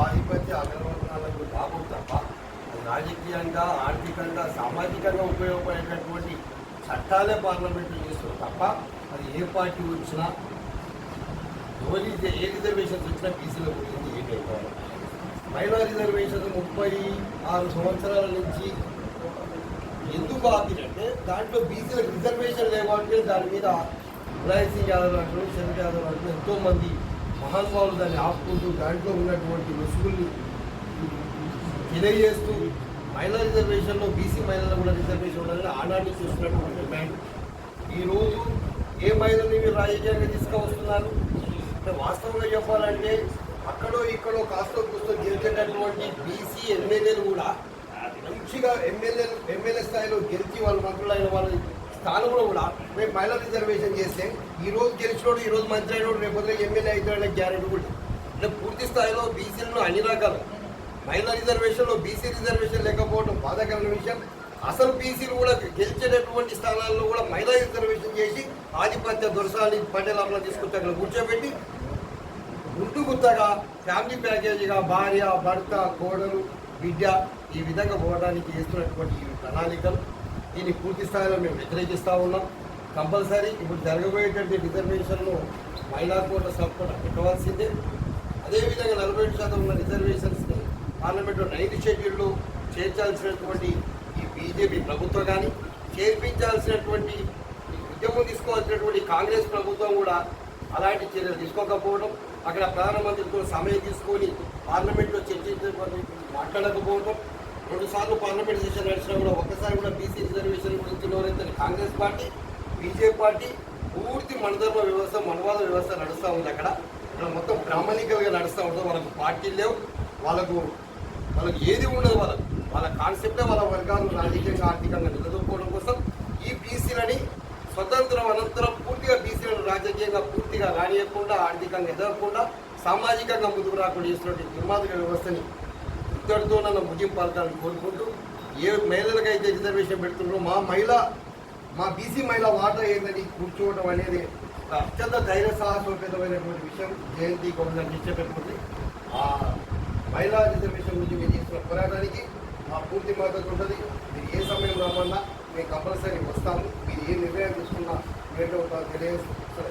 ఆధిపత్య అగ్రవర్ణాలకు లాభం తప్ప అది రాజకీయంగా ఆర్థికంగా సామాజికంగా ఉపయోగపడేటటువంటి చట్టాలే పార్లమెంట్లో చేస్తారు తప్ప అది ఏ పార్టీ వచ్చినా ఏ రిజర్వేషన్స్ వచ్చినా బీసీలో గురించి ఏంటి అయిపోవాలి. మహిళా రిజర్వేషన్ 36 సంవత్సరాల నుంచి ఎందుకు ఆపినంటే దాంట్లో బీసీలకు రిజర్వేషన్ లేకపోతే దాని మీద ములాయం సింగ్ యాదవ్ అంటారు, శరద్ యాదవ్ అంటారు, ఎంతోమంది మహానుభావులు దాన్ని ఆపుకుంటూ దాంట్లో ఉన్నటువంటి ముసుగుల్ని తెలియజేస్తూ మహిళా రిజర్వేషన్లో బీసీ మహిళలు కూడా రిజర్వేషన్ ఉండాలని ఆనాటి చూస్తున్నటువంటి డిమాండ్. ఈరోజు ఏ మహిళని మీరు రాజకీయంగా తీసుకువస్తున్నారు అంటే వాస్తవంగా చెప్పాలంటే అక్కడో ఇక్కడో కాస్తో కూస్తో గెలిచేటటువంటి బీసీ ఎమ్మెల్యేలు కూడా మంచిగా ఎమ్మెల్యే స్థాయిలో గెలిచి వాళ్ళు మంత్రులైన వాళ్ళ స్థానంలో కూడా మేము మహిళా రిజర్వేషన్ చేస్తే ఈరోజు గెలిచినోడు ఈరోజు మంత్రి అయినోడు రేపు ఎమ్మెల్యే అవుతాడనే గ్యారెంటీ కూడా అంటే పూర్తి స్థాయిలో బీసీలను అన్ని రకాలు మహిళా రిజర్వేషన్లో బీసీ రిజర్వేషన్ లేకపోవడం బాధాకరమైన విషయం. అసలు బీసీలు కూడా గెలిచేటటువంటి స్థానాల్లో కూడా మహిళా రిజర్వేషన్ చేసి ఆధిపత్య దొరసాని పటేలాలను తీసుకొచ్చి అక్కడ కూర్చోబెట్టి గుర్తుగా ఫ్యామిలీ ప్యాకేజీగా భార్య భర్త కోడలు బిడ్డ ఈ విధంగా పోవడానికి చేస్తున్నటువంటి ఈ ప్రణాళికలు దీన్ని పూర్తి స్థాయిలో మేము వ్యతిరేకిస్తూ ఉన్నాం. కంపల్సరీ ఇప్పుడు జరగబోయేటువంటి రిజర్వేషన్లో మహిళా కోట సపోర్ట్ పెట్టవలసిందే. అదేవిధంగా 47% ఉన్న రిజర్వేషన్స్ని పార్లమెంట్లో 9th షెడ్యూల్లో చేర్చాల్సినటువంటి ఈ బీజేపీ ప్రభుత్వం కానీ చేర్పించాల్సినటువంటి ఉద్యమం తీసుకోవాల్సినటువంటి కాంగ్రెస్ ప్రభుత్వం కూడా అలాంటి చర్యలు తీసుకోకపోవడం, అక్కడ ప్రధానమంత్రితో సమయం తీసుకొని పార్లమెంట్లో మాట్లాడకపోవడం, 2 సార్లు పార్లమెంట్ సెషన్ నడిచినా కూడా ఒక్కసారి కూడా బీసీ రిజర్వేషన్ గురించి నోరెత్తని కాంగ్రెస్ పార్టీ బీజేపీ పార్టీ పూర్తి మనధర్మ వ్యవస్థ మనవాద వ్యవస్థ నడుస్తూ ఉంది. అక్కడ మొత్తం బ్రాహ్మణికలుగా నడుస్తూ ఉంటుంది. వాళ్ళకు పార్టీలు లేవు, వాళ్ళకు ఏది ఉండదు. వాళ్ళ కాన్సెప్టే వాళ్ళ వర్గాలు రాజకీయంగా ఆర్థికంగా నిలదొక్కుకోవడం కోసం ఈ బీసీలని స్వతంత్రం అనంతరం పూర్తిగా బీసీలను రాజకీయంగా పూర్తిగా రానియకుండా ఆర్థికంగా ఎదగకుండా సామాజికంగా ముందుకు రాకుండా చేస్తున్నటువంటి దుర్మార్గ వ్యవస్థని ఇద్దరితో నన్ను ముగింపు పలకాలని కోరుకుంటూ ఏ మహిళలకైతే రిజర్వేషన్ పెడుతున్నారో మా బీసీ మహిళ వాటా ఏందని కూర్చోవడం అనేది అత్యంత ధైర్య సాహసోపేతమైనటువంటి విషయం. జయంతి గవర్నర్ ఇచ్చేటటువంటి ఆ మహిళా రిజర్వేషన్ గురించి మేము చేస్తున్న పోరాటానికి మా పూర్తి మద్దతు ఉంటుంది. మీరు ఏ సమయం రామన్నా మేము కంపల్సరీ వస్తాము. మీరు ఏ నిర్ణయం తీసుకున్నా ఏంటో తెలియజేస్తాం.